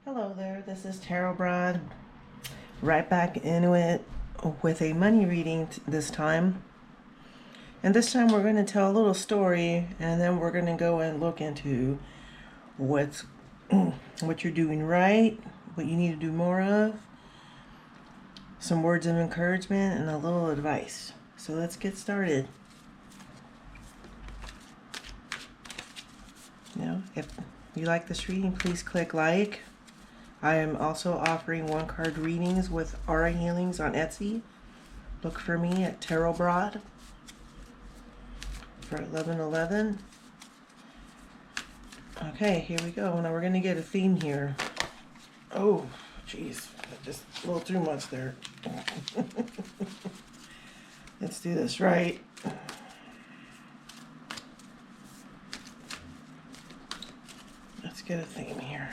Hello there, this is Tarot Broad, right back into it with a money reading this time. And this time we're going to tell a little story, and then we're going to go and look into what's what you're doing right, what you need to do more of, some words of encouragement, and a little advice. So let's get started. Now, if you like this reading, please click like. I am also offering one-card readings with Aura Healings on Etsy. Look for me at Tarot Broad for $11.11. Okay, here we go. Now we're going to get a theme here. Oh, jeez. Just a little too much there. Let's do this right. Let's get a theme here.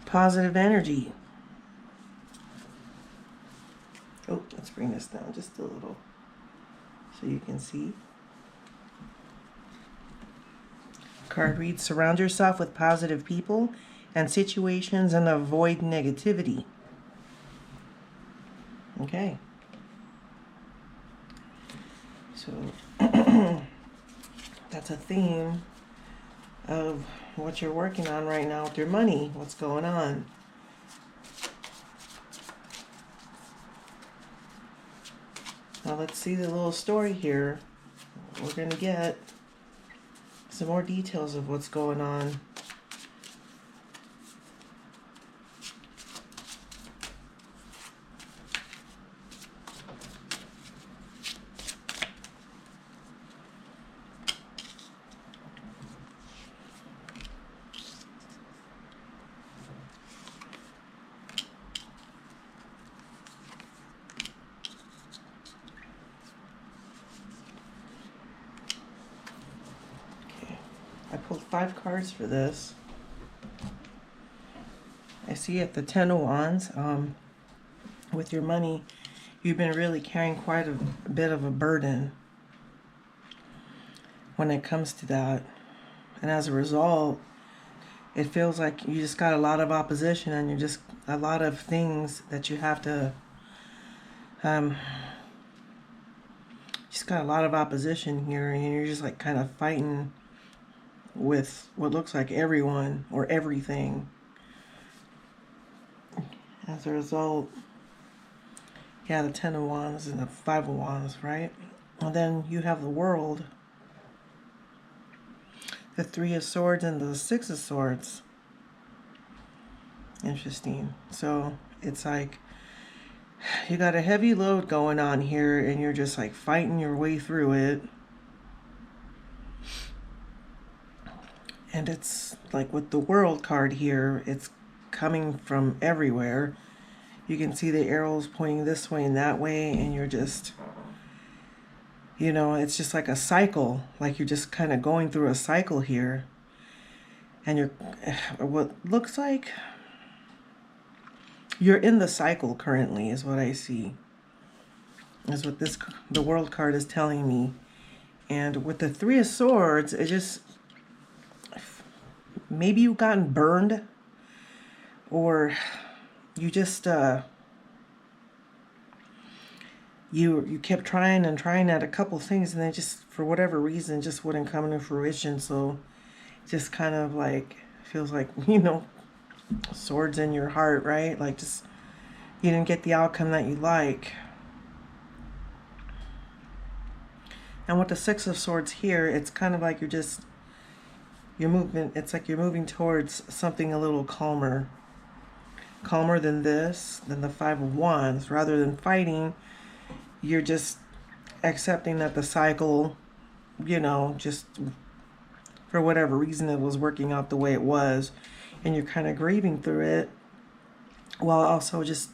Positive energy. Oh, let's bring this down just a little so you can see. Card reads, surround yourself with positive people and situations and avoid negativity. Okay. So that's a theme of what you're working on right now with your money. What's going on? Now let's see the little story here. We're going to get some more details of what's going on. I pulled 5 cards for this. I see at the Ten of Wands, with your money, you've been really carrying quite a bit of a burden when it comes to that. And as a result, it feels like you just got a lot of opposition and you're just a lot of things that you have to, just got a lot of opposition here, and you're just like kind of fighting with what looks like everyone or everything. As a result, yeah, the Ten of Wands and the Five of Wands, right? And then you have the World, the Three of Swords, and the Six of Swords. Interesting. So it's like you got a heavy load going on here, and you're just like fighting your way through it. And it's like with the World card here, it's coming from everywhere. You can see the arrows pointing this way and that way, and you're just, it's just like a cycle. Like you're just kind of going through a cycle here. And you're, what looks like you're in the cycle currently is what I see. Is what the World card is telling me. And with the Three of Swords, it just, maybe you've gotten burned, or you just you kept trying and trying at a couple things, and they just, for whatever reason, just wouldn't come to fruition. So just kind of like feels like, swords in your heart, right? Like just you didn't get the outcome that you like. And with the Six of Swords here, it's kind of like it's like you're moving towards something a little calmer than this, than the Five of Wands. Rather than fighting, you're just accepting that the cycle, just for whatever reason it was working out the way it was, and you're kind of grieving through it while also just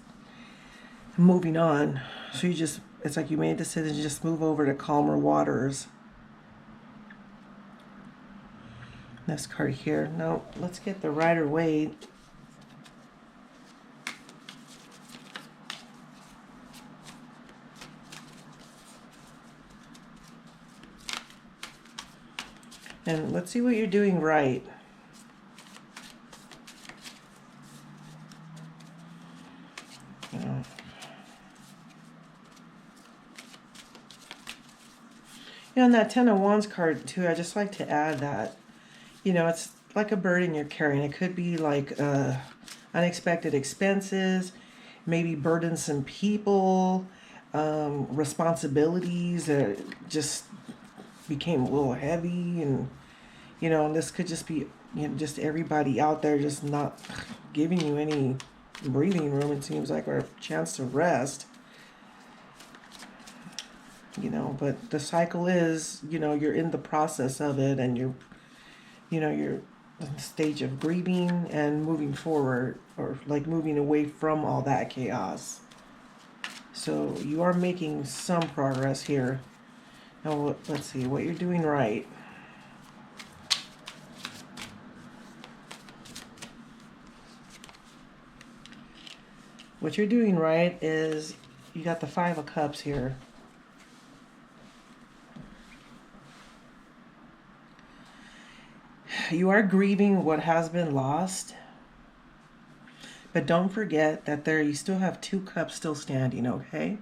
moving on. So it's like you made a decision to just move over to calmer waters. This card here. Now let's get the Rider-Waite. And let's see what you're doing right. You know. Yeah, and that Ten of Wands card too, I just like to add that, you know, it's like a burden you're carrying. It could be like unexpected expenses, maybe burdensome people, responsibilities that just became a little heavy, and you know, and this could just be, you know, just everybody out there just not giving you any breathing room, it seems like, or a chance to rest. You know, but the cycle is, you know, you're in the process of it, and you're, you know, you're in the stage of grieving and moving forward, or like moving away from all that chaos. So you are making some progress here. Now let's see what you're doing right. What you're doing right is you got the Five of Cups here. You are grieving what has been lost, but don't forget that there you still have two cups still standing, okay?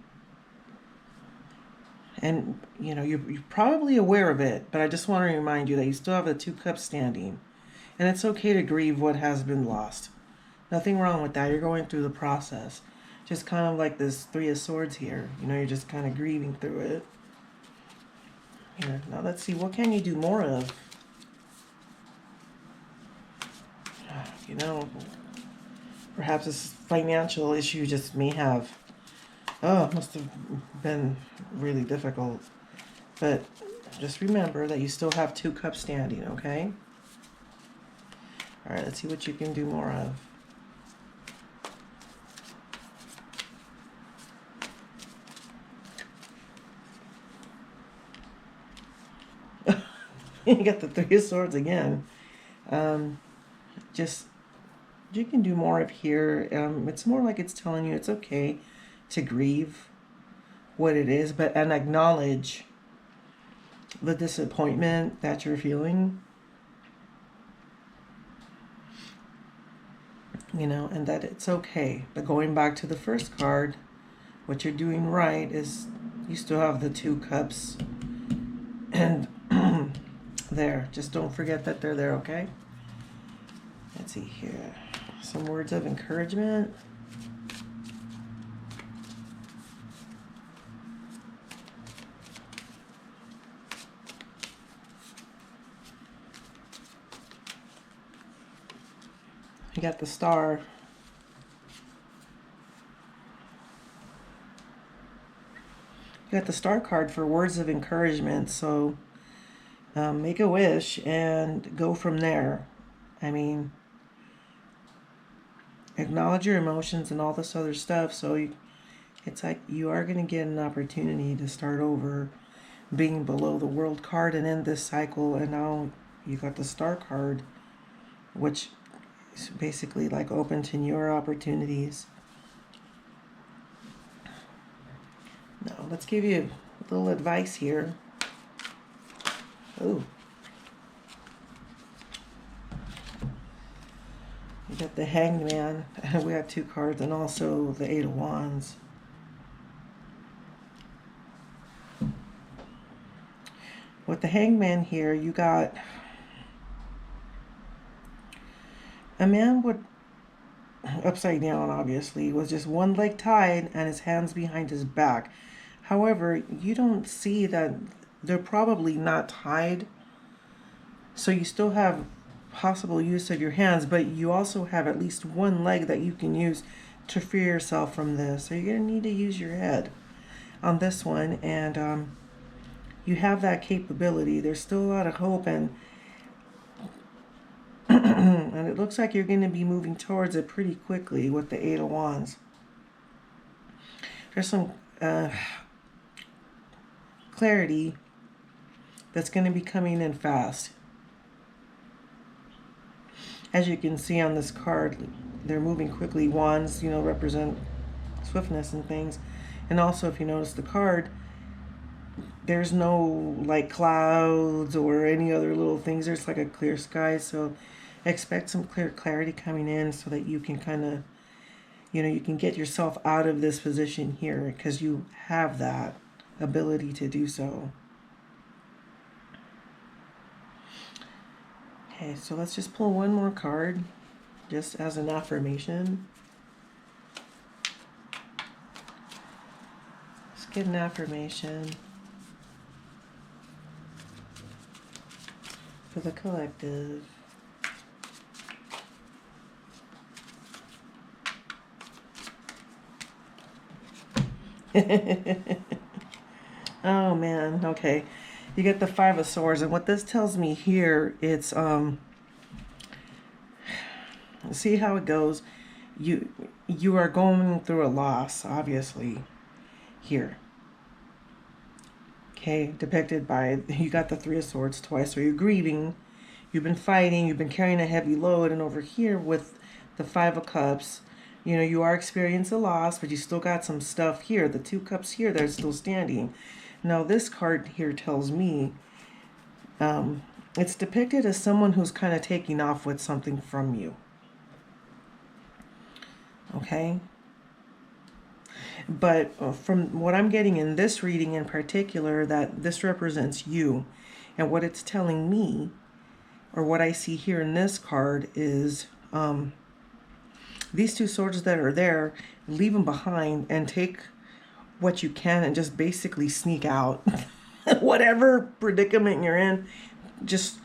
And you know, you're probably aware of it, but I just want to remind you that you still have the two cups standing. And it's okay to grieve what has been lost. Nothing wrong with that. You're going through the process. Just kind of like this Three of Swords here. You know, you're just kind of grieving through it. Here, now let's see, what can you do more of? You know, perhaps this financial issue just may have, oh, it must have been really difficult. But just remember that you still have two cups standing, okay? All right, let's see what you can do more of. You got the Three of Swords again. Just, you can do more of here. It's more like it's telling you it's okay to grieve what it is, but and acknowledge the disappointment that you're feeling. You know, and that it's okay. But going back to the first card, what you're doing right is you still have the two cups, and there, just don't forget that they're there, okay? Let's see here, some words of encouragement. You got the Star. You got the Star card for words of encouragement. So make a wish and go from there. I mean, acknowledge your emotions and all this other stuff. So it's like you are going to get an opportunity to start over, being below the World card and end this cycle. And now you got the Star card, which is basically like open to newer opportunities. Now let's give you a little advice here. Oh, we got the Hanged Man. We have two cards, and also the Eight of Wands. With the Hanged Man here, you got a man with upside down, obviously, with just one leg tied and his hands behind his back. However, you don't see that they're probably not tied, so you still have possible use of your hands, but you also have at least one leg that you can use to free yourself from this. So you're going to need to use your head on this one, and you have that capability. There's still a lot of hope, and and it looks like you're going to be moving towards it pretty quickly with the Eight of Wands. There's some clarity that's going to be coming in fast. As you can see on this card, they're moving quickly. Wands, you know, represent swiftness and things. And also, if you notice the card, there's no like clouds or any other little things. There's like a clear sky. So expect some clear clarity coming in so that you can kind of you know, you can get yourself out of this position here because you have that ability to do so. Okay, so let's just pull one more card just as an affirmation. Let's get an affirmation for the collective. Oh man, okay. You get the Five of Swords, and what this tells me here, it's see how it goes. You are going through a loss, obviously, here. Okay, depicted by, you got the Three of Swords twice, so you're grieving, you've been fighting, you've been carrying a heavy load, and over here with the Five of Cups, you know, you are experiencing a loss, but you still got some stuff here. The Two Cups here, they're still standing. Now, this card here tells me it's depicted as someone who's kind of taking off with something from you. Okay? But from what I'm getting in this reading in particular, that this represents you. And what it's telling me, or what I see here in this card, is these two swords that are there, leave them behind and take what you can and just basically sneak out. Whatever predicament you're in, just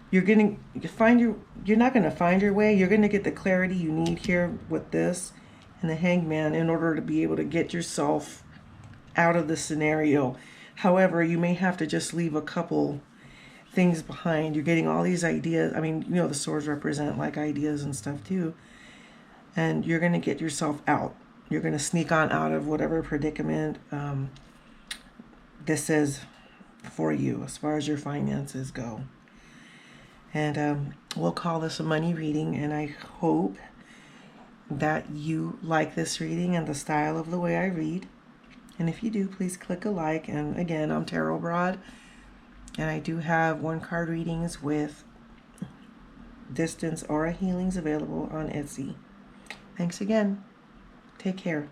you're not gonna find your way. You're gonna get the clarity you need here with this and the Hangman in order to be able to get yourself out of the scenario. However, you may have to just leave a couple things behind. You're getting all these ideas. I mean, you know, the swords represent like ideas and stuff too. And you're gonna get yourself out. You're gonna sneak on out of whatever predicament this is for you as far as your finances go. And we'll call this a money reading, and I hope that you like this reading and the style of the way I read. And if you do, please click a like. And again, I'm Tarot Broad, and I do have one card readings with distance aura healings available on Etsy. Thanks again. Take care.